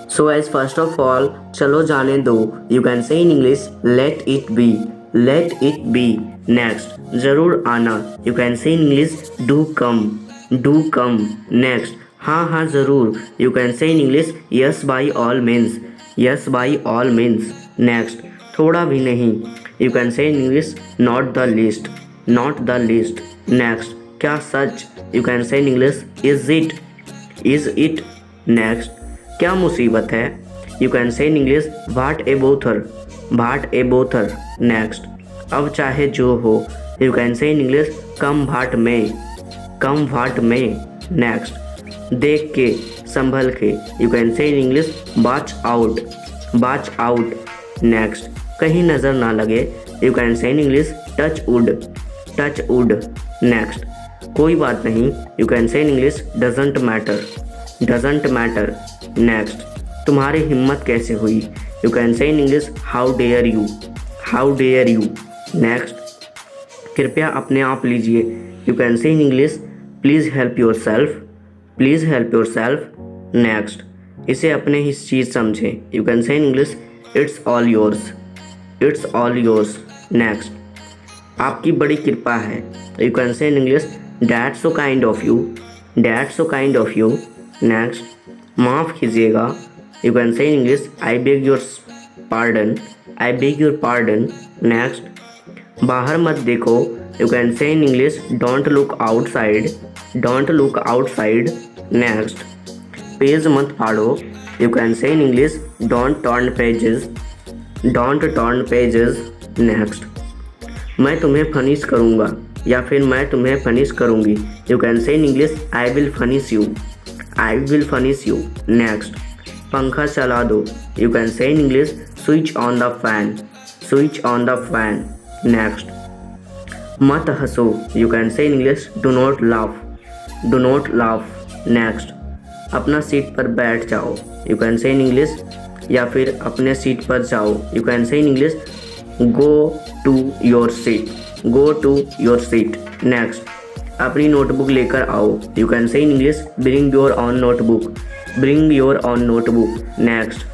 So as first of all, चलो जाने दो. You can say in English, let it be. Let it be. Next, जरूर आना. You can say in English, do come. Do come. Next, हाँ हाँ जरूर. You can say in English, yes by all means. Yes by all means. Next, थोड़ा भी नहीं. You can say in English, not the least. Not the least. Next, क्या सच. You can say in English, is it. Is it. Next, क्या मुसीबत है. You can say in English watt A बोथर. Watt A बोथर. Next, अब चाहे जो हो. You can say in English कम भाट में. कम भाट में. नेक्स्ट, देख के संभल के. You can say in English watch out. Watch out. Next, कहीं नज़र ना लगे. You can say in English touch wood. Touch wood. Next, कोई बात नहीं. You can say in English doesn't matter. Doesn't matter. Next, तुम्हारी हिम्मत कैसे हुई. You can say in English how dare you. How dare you. Next, कृपया अपने आप लीजिए. You can say in English please help yourself. Please help yourself. Next, इसे अपने ही चीज़ समझें. You can say in English it's all yours. It's all yours. Next, आपकी बड़ी कृपा है. You can say in English that's so kind of you. That's so kind of you. Next, माफ़ कीजिएगा. You can say in English I beg your pardon. I beg your pardon. Next, बाहर मत देखो. You can say in English don't look outside. Don't look outside. Next, page मत फाड़ो. You can say in English don't turn pages. Don't turn pages. Next, मैं तुम्हें finish करूँगा या फिर मैं तुम्हें फनिश करूँगी. You can say in English I will finish you. I will finish you. Next, पंखा चला दो. You can say in English switch on the fan. Switch on the fan. Next, मत हंसो. You can say in English do not laugh. Do not laugh. Next, अपना seat पर बैठ जाओ. You can say in English या फिर अपने seat पर जाओ. You can say in English go to your seat. Go to your seat. Next, अपनी नोटबुक लेकर आओ. You can say in English bring your own notebook. Bring your own notebook. Next,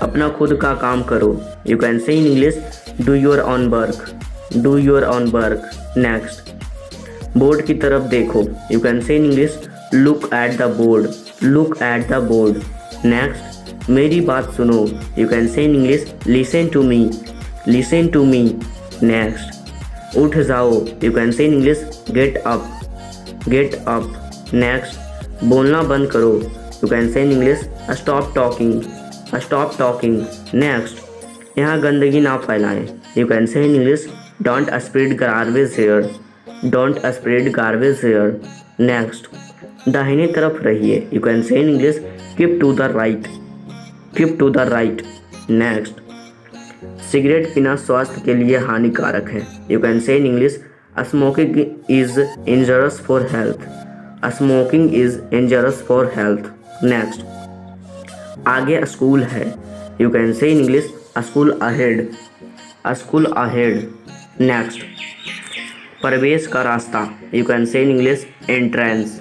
अपना खुद का काम करो. You can say in English do your own work. Do your own work. Next, board की तरफ देखो. You can say in English look at the board. Look at the board. Next, मेरी बात सुनो. You can say in English listen to me. Listen to me. Next, उठ जाओ. You can say in English get up. Get up. Next, बोलना बंद करो. You can say in English stop talking. Stop talking. Next, यहाँ गंदगी ना फैलाएं. You can say in English don't spread garbage here. Don't spread garbage here. Next, दाहिने तरफ रहिए. You can say in English keep to the right. Keep to the right. Next, cigarette पीना स्वास्थ्य के लिए हानिकारक है. You can say in English smoking is injurious for health. Smoking is injurious for health. Next, आगे school है. You can say in English school ahead. School ahead. Next, प्रवेश का रास्ता. You can say in English entrance.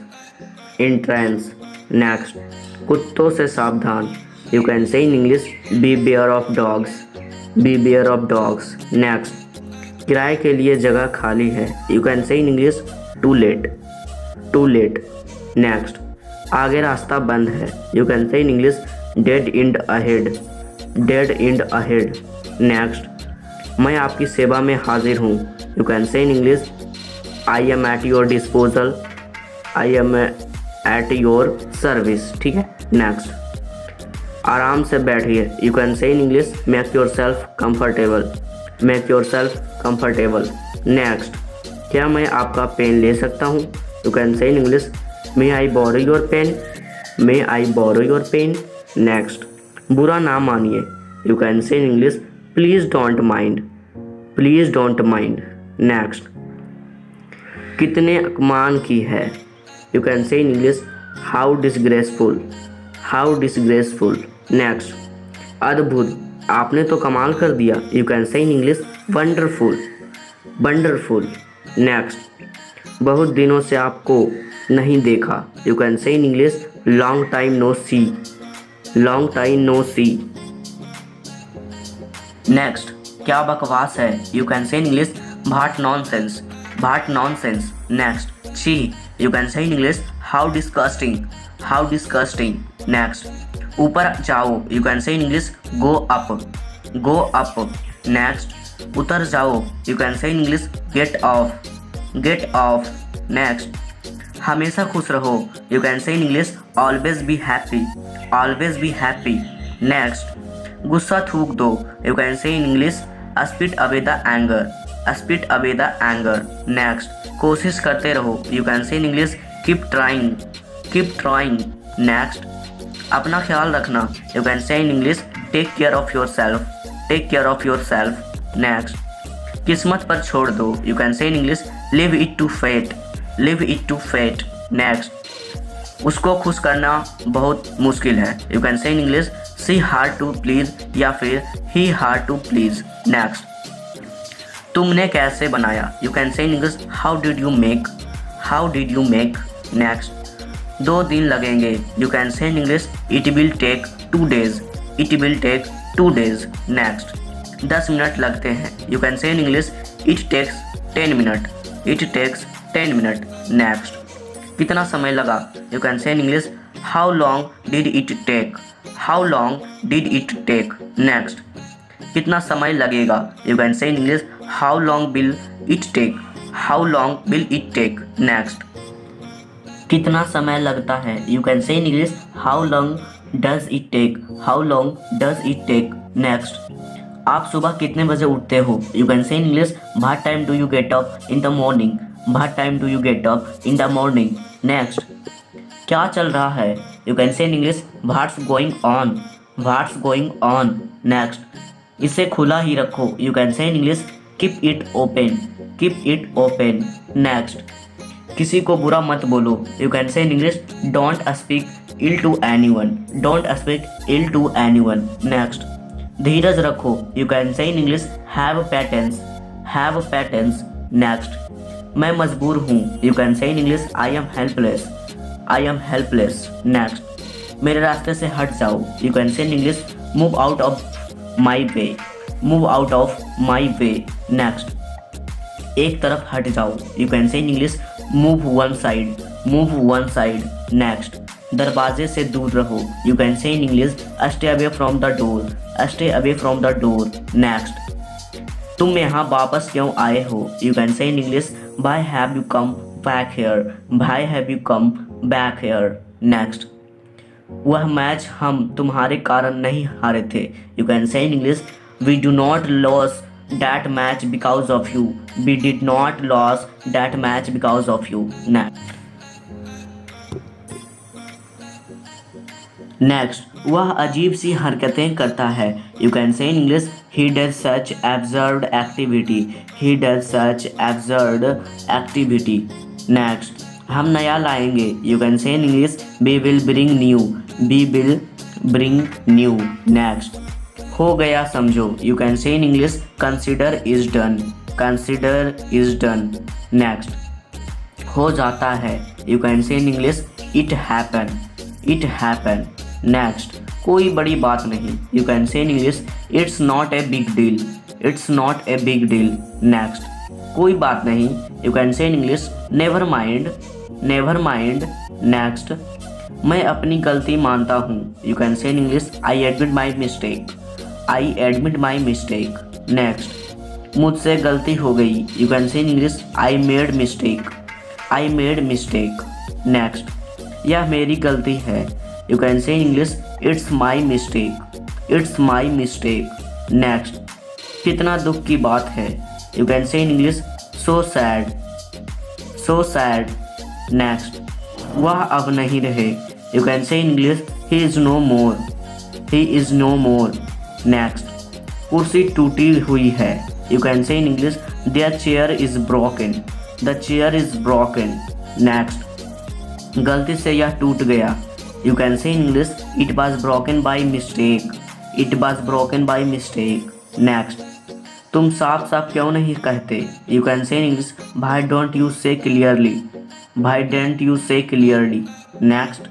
Entrance. Next, कुत्तों से सावधान. You can say in English beware of dogs. Beware of dogs. Next, किराए के लिए जगह खाली है. You can say in English to let. To let. Next, आगे रास्ता बंद है. You can say in English dead end ahead. Dead end ahead. Next, मैं आपकी सेवा में हाजिर हूँ. You can say in English I am at your disposal. I am at your service. ठीक है. नेक्स्ट, आराम से बैठिए. You can say in English make yourself comfortable. Make yourself comfortable. Next, क्या मैं आपका पेन ले सकता हूँ. You can say in English may I borrow your pen. May I borrow your pen. Next, बुरा ना मानिए. You can say in English please don't mind. Please don't mind. Next, कितने अपमान की है. You can say in English how disgraceful. How disgraceful. Next, अद्भुत, आपने तो कमाल कर दिया. You can say in English wonderful. Wonderful. Next, बहुत दिनों से आपको नहीं देखा. You can say in English long time no see. Long time no see. Next, क्या बकवास है, you can say in English what nonsense, what nonsense. Next, छी, you can say in English how disgusting, how disgusting. Next, ऊपर जाओ, you can say in English go up, go up. Next, उतर जाओ, you can say in English get off, get off. Next, हमेशा खुश रहो, you can say in English always be happy, always be happy. Next, गुस्सा थूक दो, you can say in English spit away the anger, spit away the anger. Next, कोशिश करते रहो, you can say in English keep trying, keep trying. Next, अपना ख्याल रखना, you can say in English take care of yourself, take care of yourself. Next, किस्मत पर छोड़ दो, you can say in English leave it to fate, leave it to fate. Next, उसको खुश करना बहुत मुश्किल है, you can say in English she hard to please या फिर he hard to please. Next, तुमने कैसे बनाया, you can say in English how did you make, how did you make. Next, 2 दिन लगेंगे, you can say in English it will take 2 days, it will take 2 days। Next, 10 minute लगते हैं, you can say in English it takes 10 minute, it takes 10 minute. Next, कितना समय लगा, you can say in English how long did it take, how long did it take. Next, कितना समय लगेगा, you can say in English how long will it take, how long will it take. Next, कितना समय लगता है, you can say in English how long does it take, how long does it take. Next, आप सुबह कितने बजे उठते हो, you can say in English what time do you get up in the morning, what time do you get up in the morning. Next, क्या चल रहा है, you can say in English what's going on, what's going on. Next, इसे खुला ही रखो, you can say in English keep it open, keep it open. Next, किसी को बुरा मत बोलो, you can say in English don't speak ill to anyone, don't speak ill to anyone. Next, धीरज रखो, you can say in English have patience, have patience. Next, मैं मजबूर हूँ, you can say in English I am helpless, I am helpless. Next, मेरे रास्ते से हट जाओ, you can say in English move out of my way, move out of my way. Next, एक तरफ हट जाओ, you can say in English move one side, move one side. Next, दरवाजे से दूर रहो, you can say in English stay away from the door, stay away from the door. Next, तुम यहाँ वापस क्यों आए हो, you can say in English why have you come back here, why have you come back here. Next, वह match हम तुम्हारे कारण नहीं हारे थे, you can say in English we do not loss that match because of you, we did not lose that match because of you। Next, वह अजीब सी हरकतें करता है, you can say in English he does such absurd activity, he does such absurd activity. Next, हम नया लाएंगे, you can say in English we will bring new, we will bring new. Next, हो गया समझो, you can say in English consider is done, consider is done. Next, हो जाता है, you can say in English it happen, it happen. Next, कोई बड़ी बात नहीं, you can say in English it's not a big deal, it's not a big deal. Next, कोई बात नहीं, you can say in English never mind, never mind. Next, मैं अपनी गलती मानता हूँ, you can say in English I admit my mistake, I admit my mistake. Next, मुझसे गलती हो गई, you can say in English I made mistake, I made mistake. Next, यह मेरी गलती है, you can say in English it's my mistake, it's my mistake. Next, कितना दुख की बात है, you can say in English so sad, so sad. Next, वह अब नहीं रहे, you can say in English he is no more, he is no more. Next, कुर्सी टूटी हुई है, you can say in English there chair is broken, the chair is broken. Next, गलती से यह टूट गया, you can say in English it was broken by mistake, it was broken by mistake. Next, तुम साफ साफ क्यों नहीं कहते, you can say in English why don't you say clearly, why don't you say clearly. Next,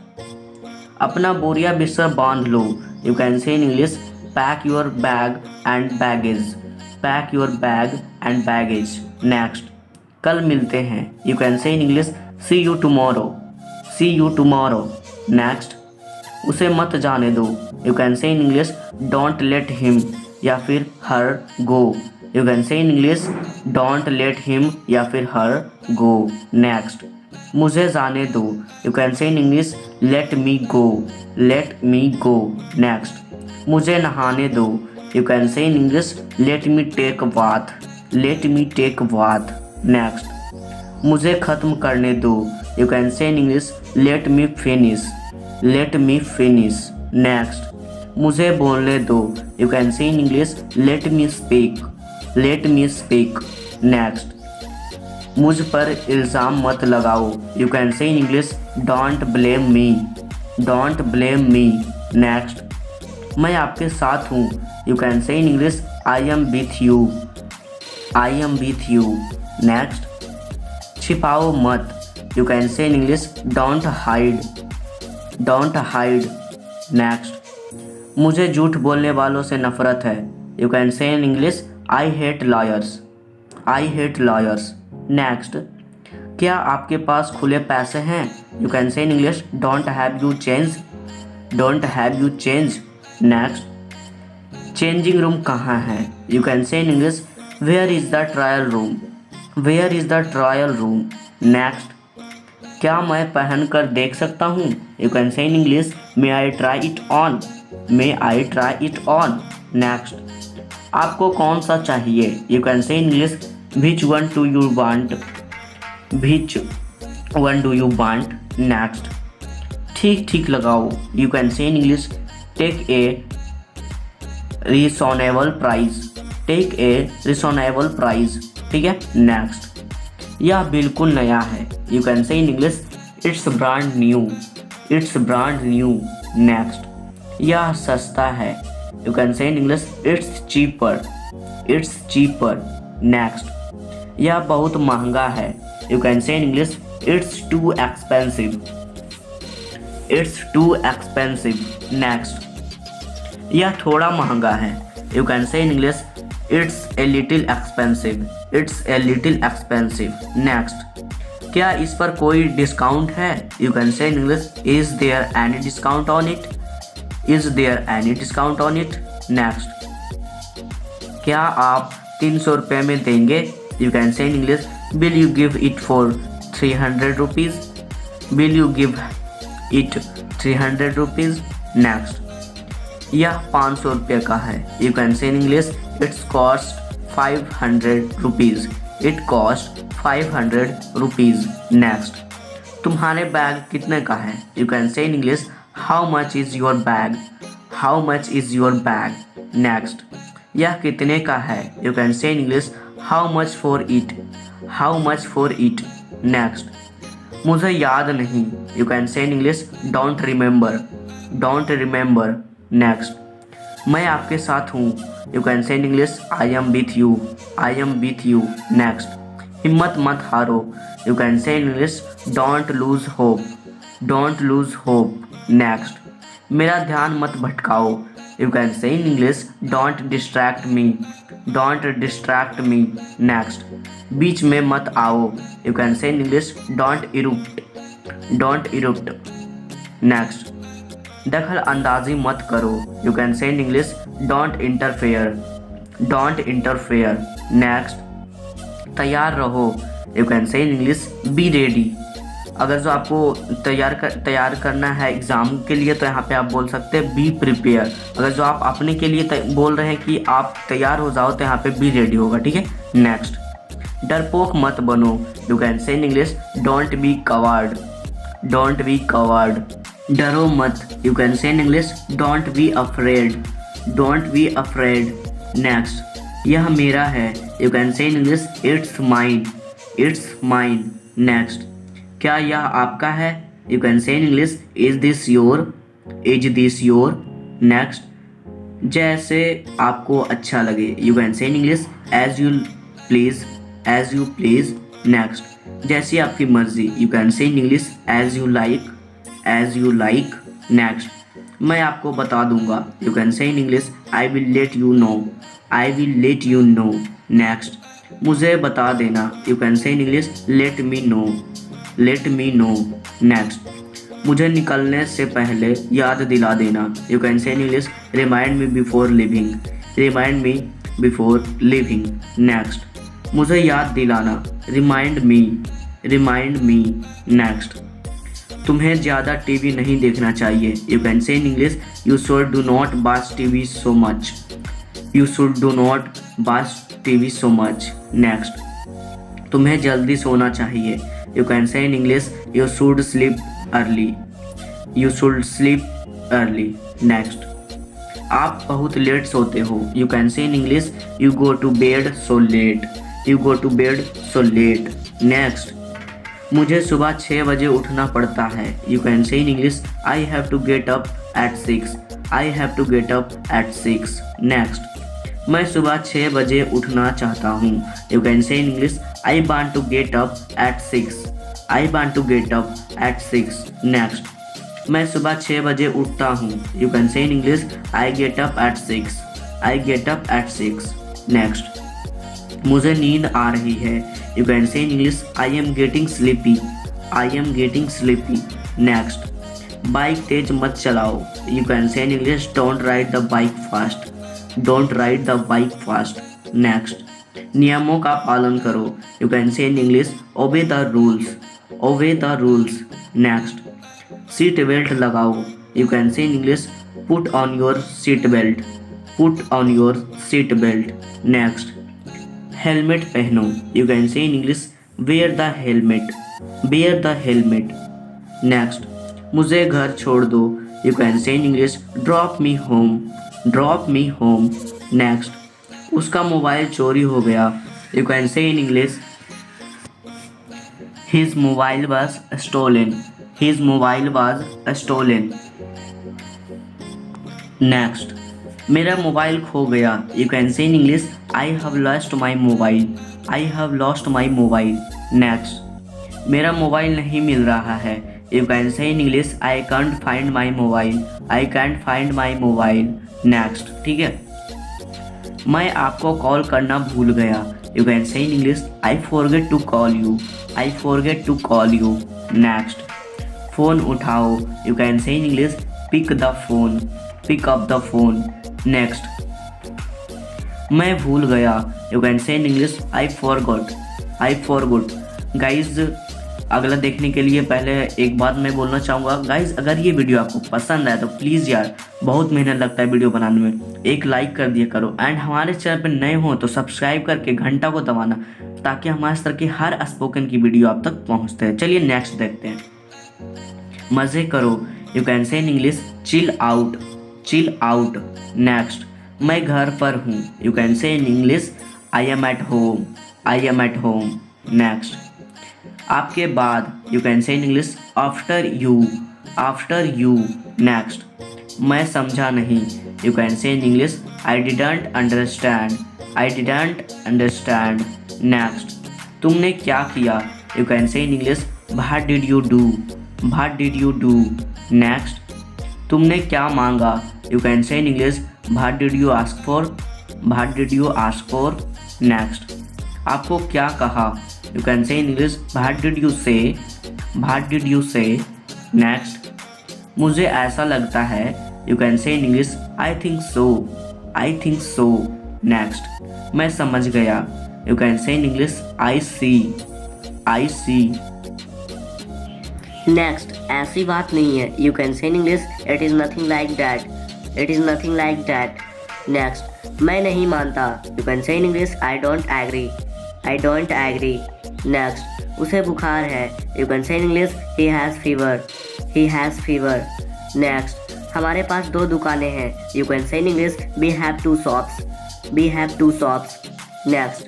अपना बोरिया बिस्तर बांध लो, you can say in English pack your bag and baggage, pack your bag and baggage. Next, कल मिलते हैं, you can say in English C you tomorrow, see you tomorrow. Next, उसे मत जाने दो, you can say in English don't let him या फिर her go, you can say in English don't let him या फिर हर गो। Next, मुझे जाने दो, you can say in English let me go, let me go. Next, मुझे नहाने दो, you can say in English let me take bath, let me take bath. Next, मुझे ख़त्म करने दो, you can say in English let me finish, let me finish. Next, मुझे बोलने दो, you can say in English let me speak, let me speak. Next, मुझ पर इल्ज़ाम मत लगाओ, you can say in English don't blame me, don't blame me. Next, मैं आपके साथ हूँ, you can say in English I am with you, I am with you. Next, छिपाओ मत, you can say in English don't hide, don't hide. Next, मुझे झूठ बोलने वालों से नफरत है, you can say in English I hate lawyers, I hate lawyers. Next, क्या आपके पास खुले पैसे हैं, you can say in English don't have you change, don't have you change. Next, changing room कहाँ है, you can say in English where is the trial room, where is the trial room. Next, क्या मैं पहन कर देख सकता हूँ, you can say in English may I try it on, may I try it on. Next, आपको कौन सा चाहिए, you can say in English which one do you want, which one do you want। Next, ठीक ठीक लगाओ, you can say in English take a reasonable price, take a reasonable price. ठीक है। Next, यह बिल्कुल नया है, you can say in English it's brand new, it's brand new. Next, यह सस्ता है, you can say in English it's cheaper, it's cheaper. Next, यह बहुत महंगा है, you can say in English it's too expensive, it's too expensive. Next, यह थोड़ा महंगा है, you can say in English it's a little expensive, it's a little expensive. Next, क्या इस पर कोई डिस्काउंट है, you can say in English is there any discount on it, is there any discount on it. Next, क्या आप 300 रुपये में देंगे, you can say in English will you give it for 300 rupees, will you give it 300 rupees. Next, यह 500 रुपये का है, you can say in English it's cost 500 rupees, it cost 500 rupees. Next, तुम्हारे बैग कितने का है, you can say in English how much is your bag, how much is your bag. Next, यह कितने का है, you can say in English how much for it, how much for it. Next, मुझे याद नहीं, you can say in English don't remember, don't remember. Next, मैं आपके साथ हूँ, you can say in English I am with you, I am with you. Next, हिम्मत मत हारो, you can say in English don't lose hope, don't lose hope. Next, मेरा ध्यान मत भटकाओ, you can say in English don't distract me, don't distract me. Next, बीच में मत आओ, you can say in English don't interrupt, don't interrupt. Next, दखल अंदाजी मत करो, you can say in English don't interfere, don't interfere. Next, तैयार रहो, you can say in English be ready. अगर जो आपको तैयार करना है एग्ज़ाम के लिए तो यहाँ पे आप बोल सकते हैं बी प्रिपेयर। अगर जो आप अपने के लिए बोल रहे हैं कि आप तैयार हो जाओ तो यहाँ पे बी रेडी होगा। ठीक है। नेक्स्ट, डरपोक मत बनो, you can say in English don't be coward, don't be coward. डरो मत, you can say in English don't be afraid, don't be afraid. Next, यह मेरा है, you can say in English it's mine, it's mine. Next, क्या यह आपका है, you can say in English is this your, is this your. Next, जैसे आपको अच्छा लगे, you can say in English as you please, as you please. Next, जैसी आपकी मर्जी, you can say in English as you like, as you like. Next मैं आपको बता दूंगा, you can say in English I will let you know, I will let you know. Next मुझे बता देना, you can say in English let me know, let me know. Next मुझे निकलने से पहले याद दिला देना, you can say in English remind me before living, remind me before living. Next मुझे याद दिलाना, remind me, remind me. Next तुम्हें ज़्यादा टीवी नहीं देखना चाहिए, you can say in English you should do not watch TV so much, you should do not watch TV so much. Next तुम्हें जल्दी सोना चाहिए, you can say in English you should sleep early, you should sleep early. Next आप बहुत late सोते हो, you can say in English you go to bed so late, you go to bed so late. Next मुझे सुबह 6 बजे उठना पड़ता है, you can say in English I have to get up at 6, I have to get up at 6। Next मैं सुबह 6 बजे उठना चाहता हूँ, you can say in English I want to get up at 6, I want to get up at 6। Next मैं सुबह 6 बजे उठता हूँ, you can say in English I get up at 6, I get up at 6। Next मुझे नींद आ रही है, you can say in English I am getting sleepy, I am getting sleepy. Next bike तेज मत चलाओ, you can say in English don't ride the bike fast, don't ride the bike fast. Next नियमों का पालन करो, you can say in English obey the rules, obey the rules. Next seat belt लगाओ, you can say in English put on your seat belt, put on your seat belt. Next helmet पहनो, you can say in English wear the helmet, wear the helmet. Next मुझे घर छोड़ दो, you can say in English drop me home, drop me home. Next उसका mobile चोरी हो गया, you can say in English his mobile was stolen, his mobile was stolen. Next मेरा mobile खो गया, you can say in English I have lost my mobile, I have lost my mobile. Next मेरा mobile नहीं मिल रहा है, you can say in English I can't find my mobile, I can't find my mobile. Next ठीक है, मैं आपको call करना भूल गया, you can say in English I forget to call you, I forget to call you. Next phone उठाओ, you can say in English pick the phone, pick up the phone. Next मैं भूल गया, you can say in English I forgot, I forgot. Guys अगला देखने के लिए पहले एक बात मैं बोलना चाहूँगा, गाइज अगर ये वीडियो आपको पसंद आए तो प्लीज़ यार, बहुत मेहनत लगता है वीडियो बनाने में, एक लाइक कर दिया करो। एंड हमारे चैनल पर नए हो तो सब्सक्राइब करके घंटा को दबाना, ताकि हमारे इस तरह की हर स्पोकन की वीडियो आप तक पहुँचते हैं। चलिए नेक्स्ट देखते हैं। मज़े करो, you can say in English chill out, chill out. Next मैं घर पर हूँ, you can say in English I am at home, I am at home. Next आपके बाद, you can say in English after you, after you. Next मैं समझा नहीं, you can say in English I didn't understand, I didn't understand. Next तुमने क्या किया, you can say in English what did you do, what did you do. Next तुमने क्या मांगा, you can say in English what did you ask for, what did you ask for. Next आपको क्या कहा, you can say in English what did you से, what did you से। Next मुझे ऐसा लगता है, you can say in English I think so, I think so. Next मैं समझ गया, you can say in English I C, I C. Next ऐसी बात नहीं है, you can say in English it is nothing like that, it is nothing like that. Next मैं नहीं मानता, you can say in English I don't agree, I don't agree. Next उसे बुखार है, you can say in English he has fever, he has fever. Next हमारे पास 2 दुकानें हैं, you can say in English we have 2 shops, we have 2 shops. Next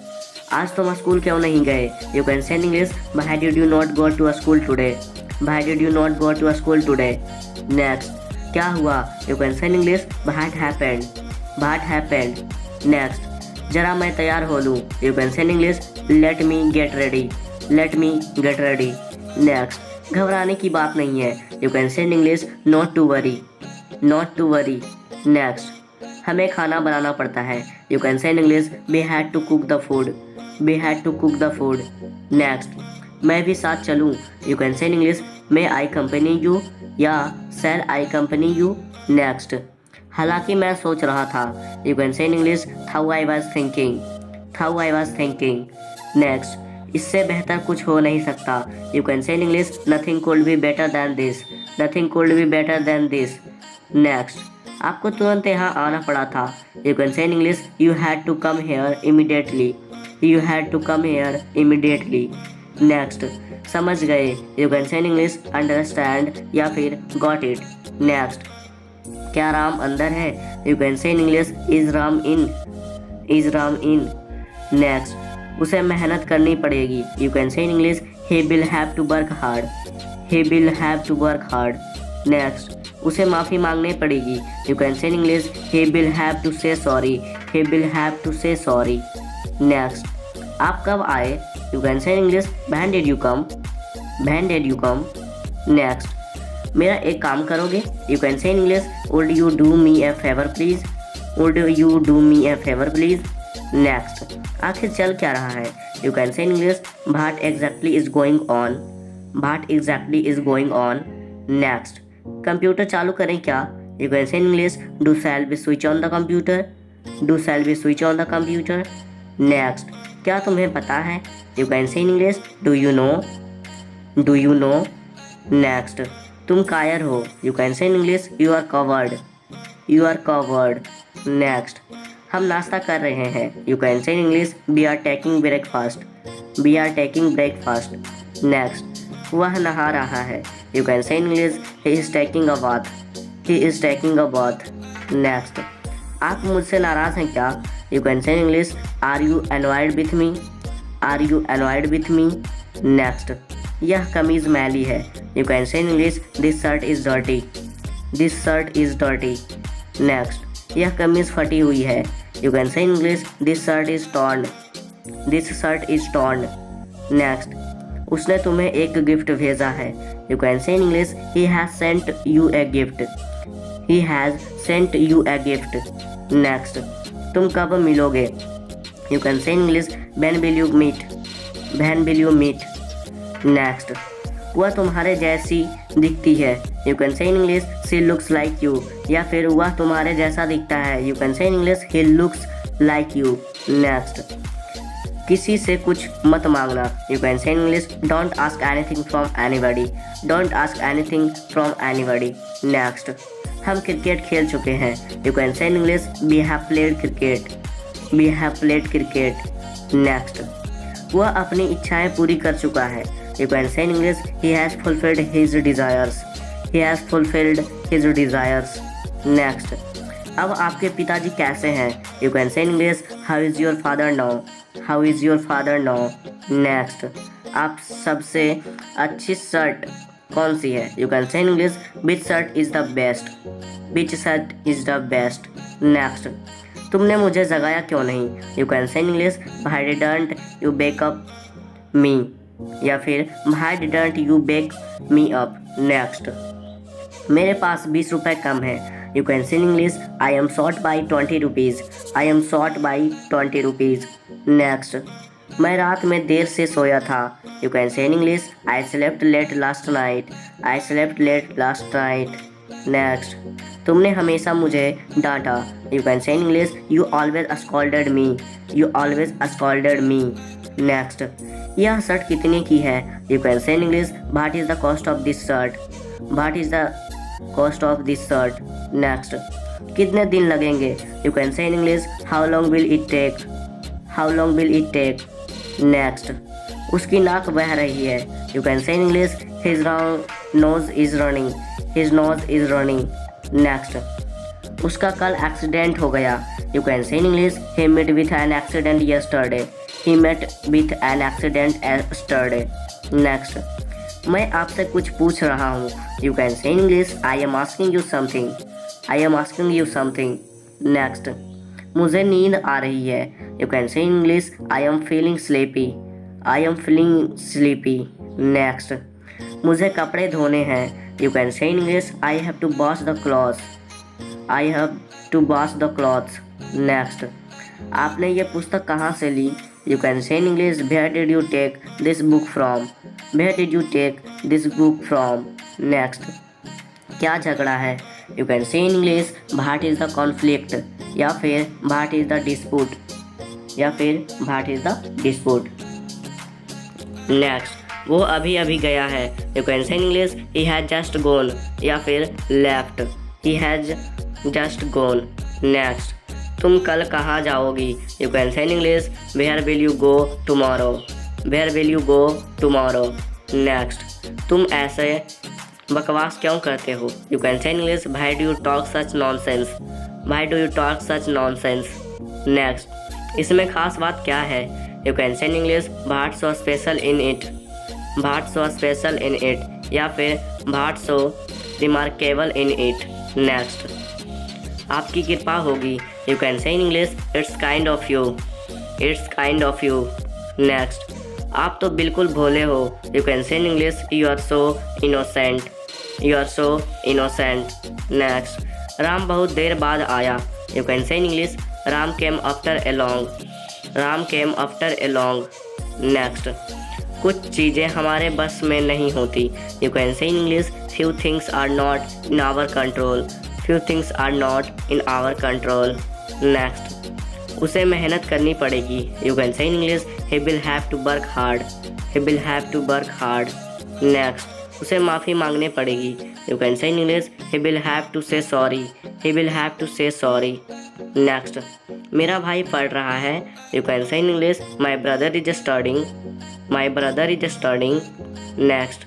आज तुम school क्यों नहीं गए, you can say in English why did you not go to school today, why did you not go to school today. Next क्या हुआ, you can say in English what happened, what happened. Next जरा मैं तैयार हो लूँ, you can say in English let me get ready, let me get ready. Next घबराने की बात नहीं है, you can say in English not to worry, not to worry. Next, हमें खाना बनाना पड़ता है, you can say in English we had to cook the food, we had to cook the food. Next, मैं भी साथ चलूँ, you can say in English may I company you या shall I company you. Next, हालांकि मैं सोच रहा था, you can say in English though I was thinking, though I was thinking. Next, इससे बेहतर कुछ हो नहीं सकता, you can say in English nothing could be better than this, nothing could be better than this. Next, आपको तुरंत यहाँ आना पड़ा था, you can say in English you had to come here immediately, you had to come here immediately. Next, समझ गए, you can say in English understand या फिर गॉट इट। नेक्स्ट, क्या राम अंदर है, you can say in English is Ram in, is Ram in. Next, उसे मेहनत करनी पड़ेगी, you can say in English he will have to work hard, he will have to work hard. Next, उसे माफ़ी मांगनी पड़ेगी, you can say in English he will have to say sorry, he will have to say sorry. Next, आप कब आए, you can say in English when did you come, when did you come. Next, मेरा एक काम करोगे, you can say in English would you do me a favour please, would you do me a favour please. Next, आखिर चल क्या रहा है, you can say in English what exactly is going on, what exactly is going on. Next, computer चालू करें क्या, you can say in English do shall be switch on the computer, do shall be switch on the computer. Next, क्या तुम्हें पता है, you can say in English do you know, do you know. Next, तुम कायर हो, you can say in English you are coward, you are coward. Next, हम नाश्ता कर रहे हैं, you can say in English we are taking breakfast, we are taking breakfast. Next, वह नहा रहा है, you can say in English he is taking a bath, he is taking a bath. Next, आप मुझसे नाराज़ हैं क्या, you can say in English are you annoyed with me, are you annoyed with me. Next, यह कमीज़ मैली है, you can say in English this shirt is dirty, this shirt is dirty. Next, यह कमीज़ फटी हुई है, you can say in English this shirt is torn, this shirt is torn. Next, उसने तुम्हें एक गिफ्ट भेजा है, you can say in English he has sent you a gift, he has sent you a gift. Next, तुम कब मिलोगे, you can say in English when will you meet, when will you meet. Next, वह तुम्हारे जैसी दिखती है, you can say in English she looks like you, या फिर वह तुम्हारे जैसा दिखता है, you can say in English he looks like you. Next, किसी से कुछ मत मांगना, you can say in English don't ask anything from anybody, don't ask anything from anybody. Next, हम क्रिकेट खेल चुके हैं, you can say in English we have played cricket, we have played cricket. Next, वह अपनी इच्छाएं पूरी कर चुका है, you can say in English he has fulfilled his desires, he has fulfilled his desires. Next, अब आपके पिताजी कैसे हैं, you can say in English how is your father now, how is your father now. Next, आप सबसे अच्छी shirt कौन सी है, you can say in English which shirt is the best, which shirt is the best. Next, तुमने मुझे जगाया क्यों नहीं, you can say in English why didn't you wake up me, या फिर why didn't you wake me up. Next, मेरे पास 20 रुपये कम है, you can say in English I am short by 20 rupees, I am short by 20 rupees. Next, मैं रात में देर से सोया था, you can say in English I slept late last night, I slept late last night. Next, तुमने हमेशा मुझे डांटा, you can say in English you always scolded me, you always scolded me. Next, यह शर्ट कितने की है, you can say in English what is the cost of this shirt, what is the cost of this shirt. Next, कितने दिन लगेंगे, you can say in English how long will it take, how long will it take. Next, उसकी नाक बह रही है, you can say in English his nose is running, his nose is running. Next, उसका कल एक्सीडेंट हो गया, you can say in English he met with an accident yesterday, he met with an accident yesterday. Next, मैं आपसे कुछ पूछ रहा हूँ, you can say in English I am asking you something, I am asking you something. Next, मुझे नींद आ रही है, you can say in English I am feeling sleepy, I am feeling sleepy. Next, मुझे कपड़े धोने हैं, you can say in English I have to wash the clothes, I have to wash the clothes. Next, आपने ये पुस्तक कहाँ से ली, you can say in English where did you take this book from, where did you take this book from. Next, क्या झगड़ा है, you can say in English what is the conflict, या फिर व्हाट इज़ द डिस्प्यूट, या फिर what is the dispute. Next, वो अभी अभी गया है, you can say in English he has just gone, या फिर left, he has just gone. Next, तुम कल कहाँ जाओगी, you can say in English where will you go tomorrow, where will you go tomorrow. Next, तुम ऐसे बकवास क्यों करते हो, you can say in English why do you talk such nonsense, why do you talk such nonsense. Next, इसमें खास बात क्या है, you can say in English what so special in it, what so special in it, या फिर what so remarkable in it. Next, आपकी कृपा होगी, you can say in English it's kind of you, it's kind of you. Next, आप तो बिल्कुल भोले हो, you can say in English you are so innocent, you are so innocent. Next, Ram बहुत देर बाद आया, you can say in English Ram came after a long, Ram came after a long. Next, कुछ चीज़ें हमारे बस में नहीं होती, you can say in English few things are not in our control, few things are not in our control. Next, उसे मेहनत करनी पड़ेगी, you can say in English he will have to work hard, he will have to work hard. Next, उसे माफ़ी मांगनी पड़ेगी, you can say in English he will have to say sorry, he will have to say sorry. Next, मेरा भाई पढ़ रहा है, you can say in English my brother is studying, my brother is studying. Next,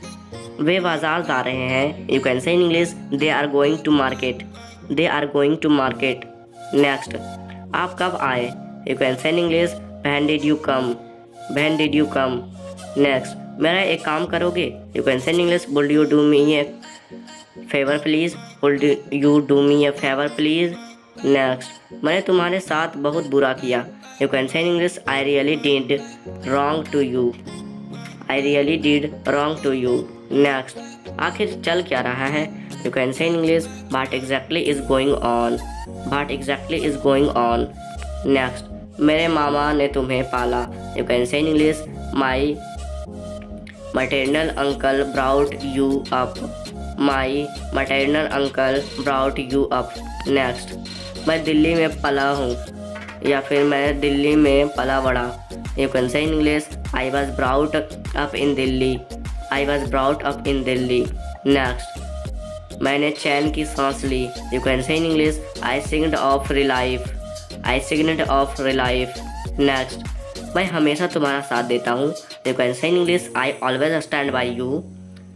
वे बाजार जा रहे हैं, you can say in English they are going to market, they are going to market. Next, आप कब आए, you can say in English when did you come, when did you come. Next, मेरा एक काम करोगे, you can say in English would you do me a favour please, would you do me a favour please. Next, मैंने तुम्हारे साथ बहुत बुरा किया, you can say in English I really did wrong to you, I really did wrong to you. Next, आखिर चल क्या रहा है, you can say in English what exactly is going on, what exactly is going on. Next, मेरे मामा ने तुम्हें पाला, you can say in English my maternal uncle brought you up, my maternal uncle brought you up। Next, मैं दिल्ली में पला हूँ, या फिर मैं दिल्ली में पला बड़ा, you can say in English I was brought up in Delhi, I was brought up in Delhi. Next, मैंने चैन की सांस ली, you can say in English I signed off relief, I signed off relief. Next, मैं हमेशा तुम्हारा साथ देता हूँ, you can say in English I always stand by you,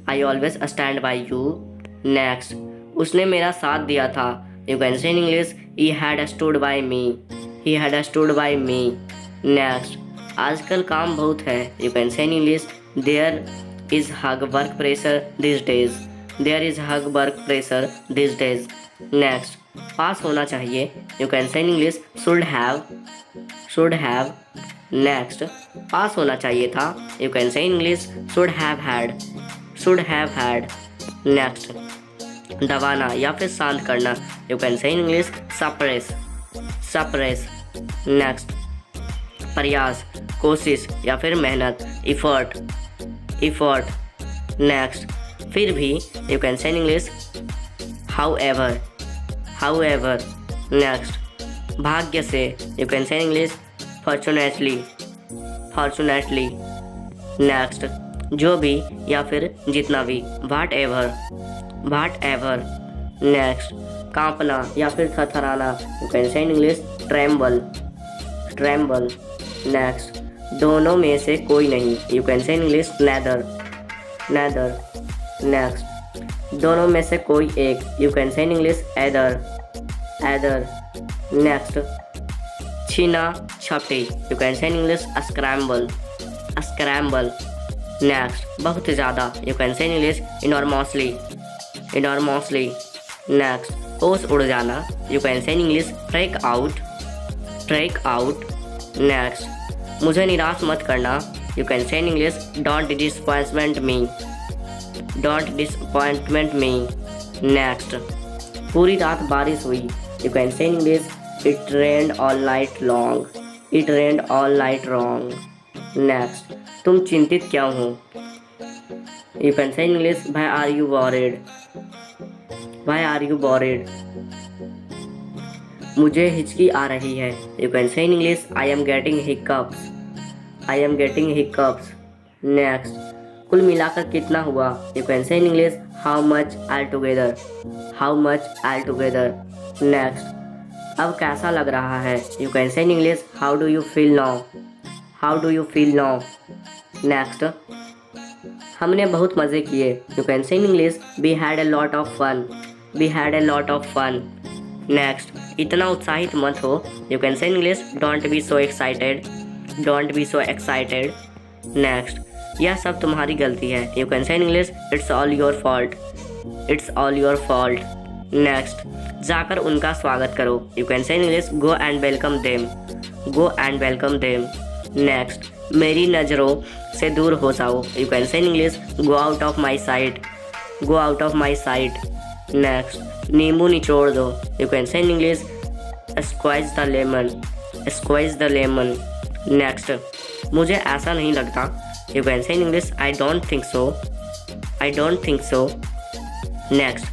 I always stand by you. Next, उसने मेरा साथ दिया था, you can say in English he had stood by me, he had stood by me. Next, आजकल काम बहुत है, you can say in English there is huge work pressure this days, there is huge work pressure this days. Next, पास होना चाहिए, you can say in English should have, should have. Next, पास होना चाहिए था, you can say in English should have had, should have had. Next, दबाना या फिर शांत करना, you can say in English suppress, suppress. Next, प्रयास, कोशिश या फिर मेहनत, इफर्ट, इफर्ट। नेक्स्ट, फिर भी, you can say in English however, however. Next, भाग्य से, you can say in English fortunately, fortunately. Next, जो भी या फिर जितना भी, whatever, whatever. Next, कांपना या फिर थरथराना, you can say in English tremble, tremble. Next, दोनों में से कोई नहीं, you can say in English neither, neither. Next, दोनों में से कोई एक, you can say in English either, either. Next, छीना छपटी, you can say in English scramble, scramble. Next, बहुत ज़्यादा, you can say in English enormously, enormously. Next, होश उड़ जाना, you can say in English trek out, trek out. Next, मुझे निराश मत करना, you can say in English don't disappoint me, don't disappointment me. Next, पूरी रात बारिश हुई। You can say in English it rained all night long. It rained all night long. Next, तुम चिंतित क्यों हो? You can say in English why are you worried. Why are you worried. मुझे हिचकी आ रही है। You can say in English I am getting hiccups. I am getting hiccups. Next, कुल मिलाकर कितना हुआ? You can say in English how much all together. How much all together. Next, अब कैसा लग रहा है? You can say in English how do you feel now. How do you feel now. Next, हमने बहुत मज़े किए। You can say in English we had a lot of fun. We had a lot of fun. Next, इतना उत्साहित मत हो। You can say in English don't be so excited. Don't be so excited. Next, यह सब तुम्हारी गलती है। You can say in English it's all your fault. It's all your fault. Next, जाकर उनका स्वागत करो। You can say in English go and welcome them. Go and welcome them. Next, मेरी नज़रों से दूर हो जाओ। You can say in English go out of my sight. Go out of my sight. Next, नींबू निचोड़ दो। You can say in English squeeze the lemon. Squeeze the lemon. Next, मुझे ऐसा नहीं लगता। You can say in English I don't think so. I don't think so. Next,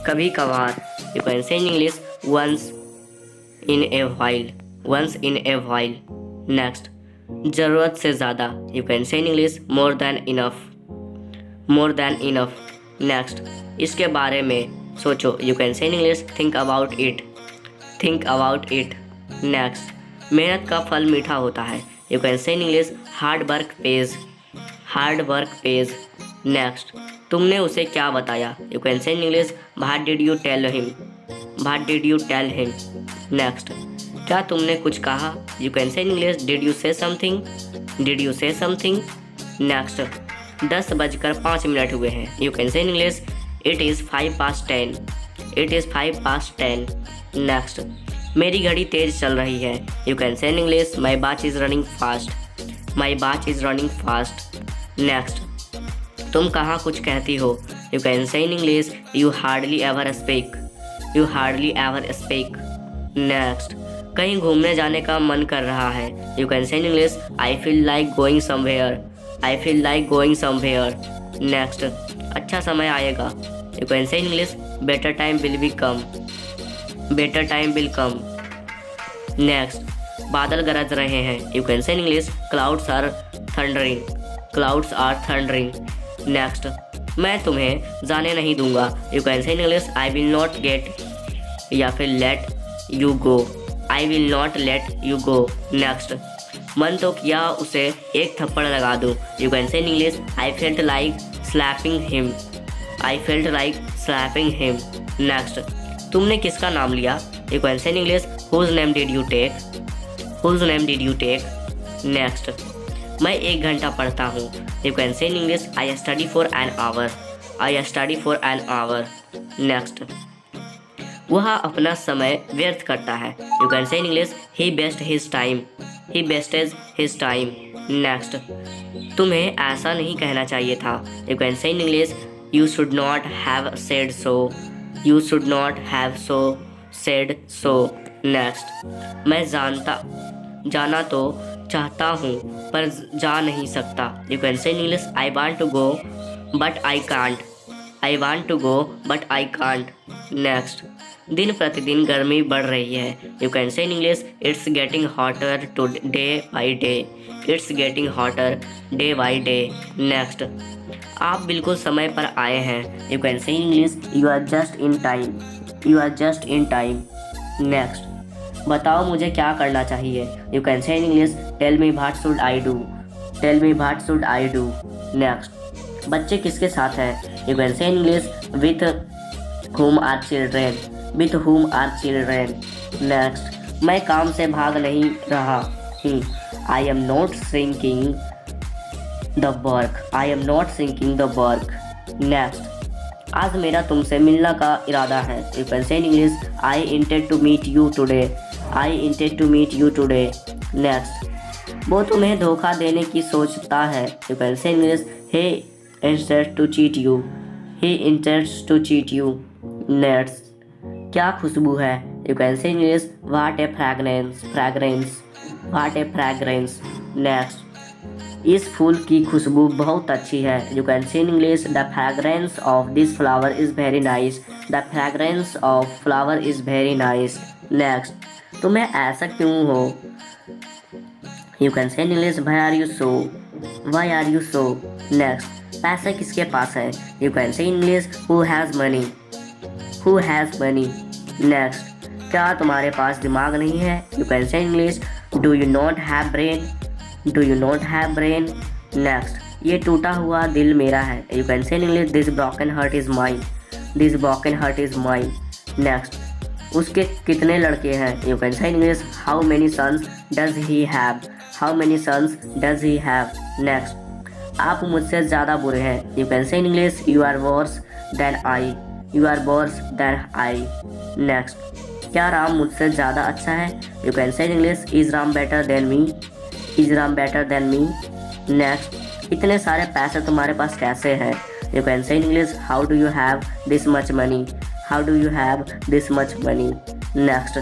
कभी कभार। You can say in English once in a while. Once in a while. Next, ज़रूरत से ज़्यादा। You can say in English more than enough. More than enough. Next, इसके बारे में सोचो। You can say in English think about it. Think about it. Next, मेहनत का फल मीठा होता है। You can say in English hard work pays. Hard work pays. Next, तुमने उसे क्या बताया? You can say in English what did you tell him. What did you tell him. Next, क्या तुमने कुछ कहा? You can say in English did you say something. Did you say something. Next, 10:05 हुए हैं। You can say in English it is 5:10। It is 5:10। Next, मेरी घड़ी तेज चल रही है। You can say in English my watch is running fast. My watch is running fast. Next, तुम कहाँ कुछ कहती हो? You can say in English you hardly ever speak. You hardly ever speak. Next, कहीं घूमने जाने का मन कर रहा है। You can say in English I feel like going somewhere. I feel like going somewhere. Next, अच्छा समय आएगा। You can say in English better time will be come. Better time will come. Next, बादल गरज रहे हैं। You can say in English clouds are thundering. Clouds are thundering. Next, मैं तुम्हें जाने नहीं दूंगा। You can say in English I will not get या फिर let you go. I will not let you go. Next, मन तो किया उसे एक थप्पड़ लगा दूँ। You can say in English I felt like slapping him. I felt like slapping him. Next, तुमने किसका नाम लिया? You can say in English whose name did you take. Whose name did you take. Next, मैं 1 घंटा पढ़ता हूँ। You can say in English I study for an hour. I study for an hour. Next, वह अपना समय व्यर्थ करता है। You can say in English he waste his time. He wastage his time. Next, तुम्हें ऐसा नहीं कहना चाहिए था। You can say in English you should not have said so. You should not have so said so. Next, मैं जाना तो चाहता हूँ पर जा नहीं सकता। You can say in English I want to go but I can't. I want to go but I can't. Next, दिन प्रतिदिन गर्मी बढ़ रही है। You can say in English it's getting hotter to day by day. It's getting hotter day by day. Next, आप बिल्कुल समय पर आए हैं। You can say in English you are just in time. You are just in time. Next, बताओ मुझे क्या करना चाहिए। You can say in English tell me what should I do. Tell me what should I do. Next, बच्चे किसके साथ हैं? You can say in English with whom are children। with whom are children। Next, मैं काम से भाग नहीं रहा हूँ। I am not sinking the work. I am not sinking the work. Next, आज मेरा तुमसे मिलने का इरादा है। You can say in English I intend to meet you today. I intend to meet you today. Next, वो तुम्हें धोखा देने की सोचता है। You can say in English he intends to cheat you। He intends to cheat you. Next, क्या खुशबू है? You can say English what a fragrance, what a fragrance. Next, इस फूल की खुशबू बहुत अच्छी है। You can say in English the fragrance of this flower is very nice, the fragrance of flower is very nice. Next, तुम्हें ऐसा क्यों हो? You can say in English why are you so, why are you so. Next, पैसा किसके पास है? You can say in English who has money, who has money. Next, क्या तुम्हारे पास दिमाग नहीं है? You can say in English do you not have brain, do you not have brain. Next, ये टूटा हुआ दिल मेरा है। You can say in English this broken heart is mine, this broken heart is mine. Next, उसके कितने लड़के हैं? You can say in English how many sons does he have, how many sons does he have. Next, आप मुझसे ज़्यादा बुरे हैं। You can say in English you are worse than I, you are worse than I. Next, क्या राम मुझसे ज़्यादा अच्छा है? You can say in English is Ram better than me, is Ram better than me. Next, इतने सारे पैसे तुम्हारे पास कैसे हैं? You can say in English how do you have this much money, how do you have this much money. Next,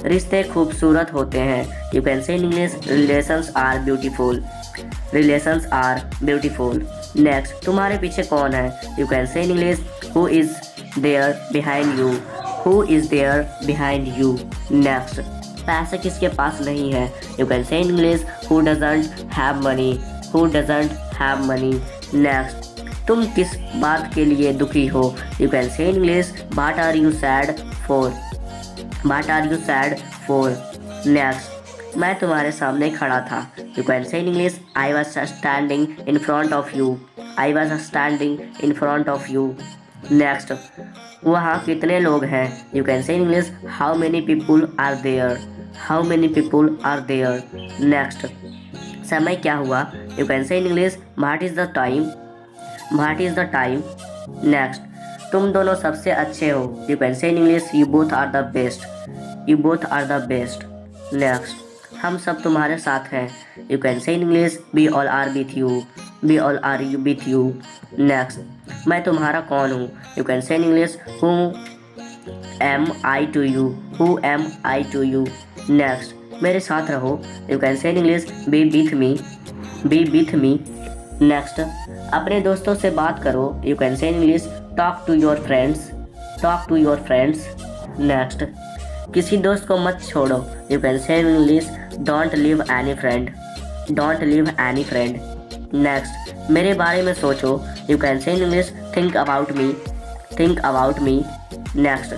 रिश्ते खूबसूरत होते हैं। You can say in English relations are beautiful, relations are beautiful. Next, तुम्हारे पीछे कौन है? You can say in English who is there behind you, who is there behind you. Next, पैसे किसके पास नहीं है? You can say in English who doesn't have money, who doesn't have money. Next, तुम किस बात के लिए दुखी हो? You can say in English what are you sad for, what are you sad for. Next, मैं तुम्हारे सामने खड़ा था। You can say in English I was standing in front of you, I was standing in front of you. Next, वहाँ कितने लोग हैं? You can say in English how many people are there, how many people are there. Next, समय क्या हुआ? You can say in English what is the time, what is the time. Next, तुम दोनों सबसे अच्छे हो। You can say in English you both are the best, you both are the best. Next, हम सब तुम्हारे साथ हैं। You can say in English we all are with you, we all are you with you. Next, मैं तुम्हारा कौन हूँ? You can say in English who am I to you, who am I to you. Next, मेरे साथ रहो। You can say in English be with me, be with me. Next, अपने दोस्तों से बात करो। You can say in English talk to your friends, talk to your friends. Next, किसी दोस्त को मत छोड़ो। You can say in English don't leave any friend, don't leave any friend. Next, मेरे बारे में सोचो। You can say in English think about me, think about me. Next,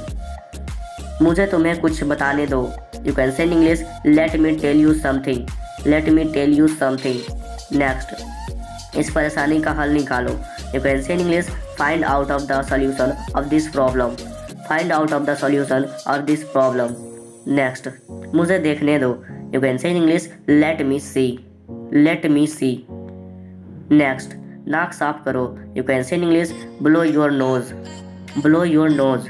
मुझे तुम्हें कुछ बताने दो। You can say in English let me tell you something, let me tell you something. Next, इस परेशानी का हल निकालो। You can say in English find out of the solution of this problem, find out of the solution of this problem. Next, मुझे देखने दो। You can say in English let me see, let me see. Next, नाक साफ करो। You can say in English blow your nose, blow your nose.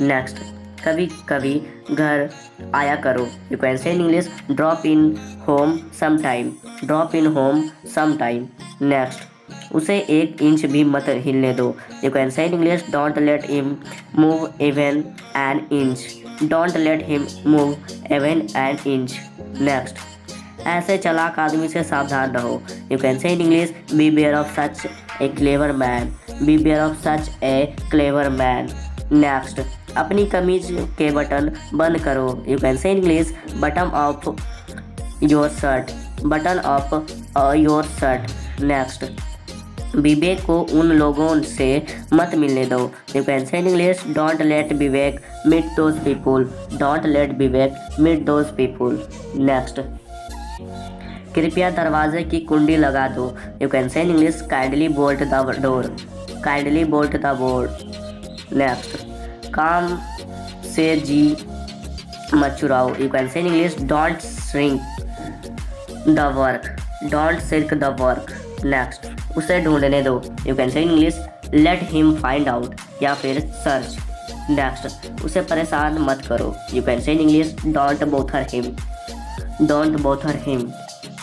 Next, कभी कभी घर आया करो। You can say in English drop in home some time, drop in home some time. Next, उसे 1 inch भी मत हिलने दो। You can say in English don't let him move even an inch, don't let him move even an inch. Next, ऐसे चालाक आदमी से सावधान रहो। You can say in English beware of such a clever man, beware of such a clever man. Next, अपनी कमीज के button बंद करो। You can say in English button of your shirt, button of your shirt. Next, Vivek को उन लोगों से मत मिलने दो। You can say in English don't let Vivek meet those people, don't let Vivek meet those people. Next, कृपया दरवाजे की कुंडी लगा दो। You can say in English kindly bolt the door, kindly bolt the door. Next, काम से जी मत चुराओ। You can say in English don't shrink the work, don't shrink the work. Next, उसे ढूंढने दो। You can say in English let him find out या फिर सर्च। नेक्स्ट, उसे परेशान मत करो। You can say in English don't bother him, don't bother him.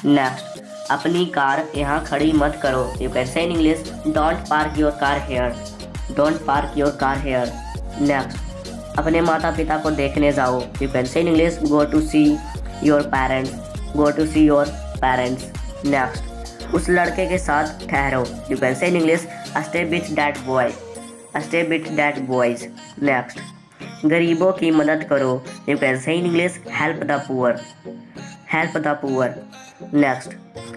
Next, अपनी कार यहाँ खड़ी मत करो। You can say in English don't park your car here, don't park your car here. Next, अपने माता पिता को देखने जाओ। You can say in English go to see your parents. Go to see your parents. Next, उस लड़के के साथ ठहरो। You can say in English stay with that boy. Stay with that boys. Next, गरीबों की मदद करो। You can say in English help the poor. Help the poor. Next,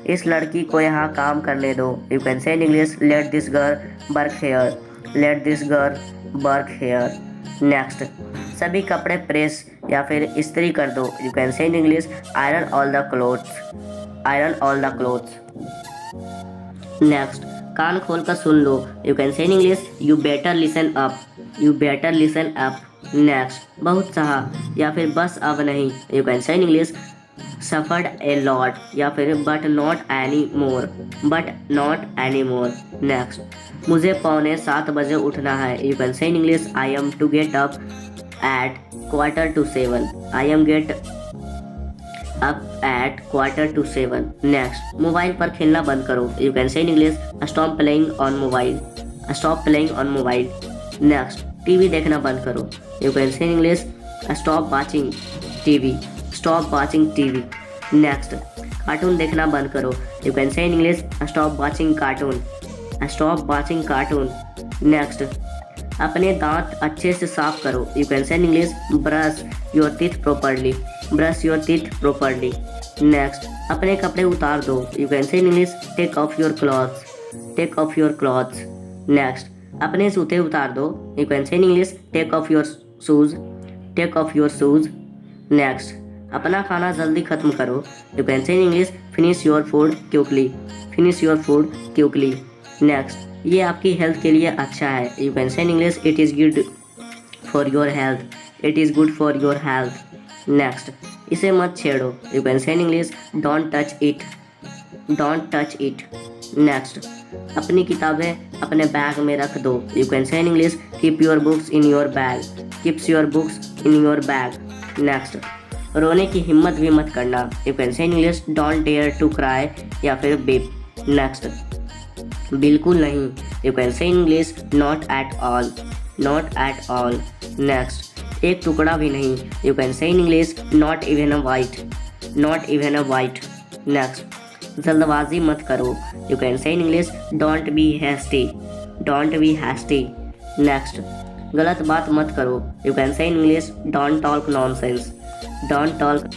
इस लड़की को यहाँ काम करने दो। You can say in English let this girl work here. Let this girl work here. Next, सभी कपड़े प्रेस या फिर इस्त्री कर दो। You can say in English iron all the clothes. Iron all the clothes. Next, कान खोल कर सुन लो। You can say in English you better listen up. You better listen up. Next, बहुत सहा या फिर बस अब नहीं। You can say in English suffered a lot या फिर but not any more. But not any more. Next, मुझे 6:45 उठना है। You can say in English I am to get up at 6:45। I am get up at 6:45। Next, mobile पर खेलना बंद करो। You can say in English stop playing on mobile. Stop playing on mobile. Next, TV देखना बंद करो। You can say in English stop watching TV. Stop watching TV. Next, cartoon देखना बंद करो। You can say in English stop watching cartoon. Stop watching cartoon. Next, अपने दांत अच्छे से साफ करो। You can say in English brush your teeth properly. Brush your teeth properly. Next, अपने कपड़े उतार दो। You can say in English take off your clothes. Take off your clothes. Next, अपने जूते उतार दो। You can say in English take off your shoes. Take off your shoes. Next, अपना खाना जल्दी खत्म करो। You can say in English finish your food quickly. Finish your food quickly. Next, ये आपकी हेल्थ के लिए अच्छा है। You can say in English it is good for your health. It is good for your health. Next, इसे मत छेड़ो। You can say in English don't touch it. Don't touch it. Next, अपनी किताबें अपने बैग में रख दो। You can say in English keep your books in your bag. Keeps your books in your bag. Next, रोने की हिम्मत भी मत करना। You can say in English don't dare to cry या फिर बीप। नेक्स्ट, बिल्कुल नहीं। You can say in English not at all. Not at all. Next, एक टुकड़ा भी नहीं। You can say in English not even a bite. Not even a bite. Next, जल्दबाजी मत करो। You can say in English don't B hasty. Don't be hasty. Next, गलत बात मत करो। You can say in English don't talk nonsense. Don't talk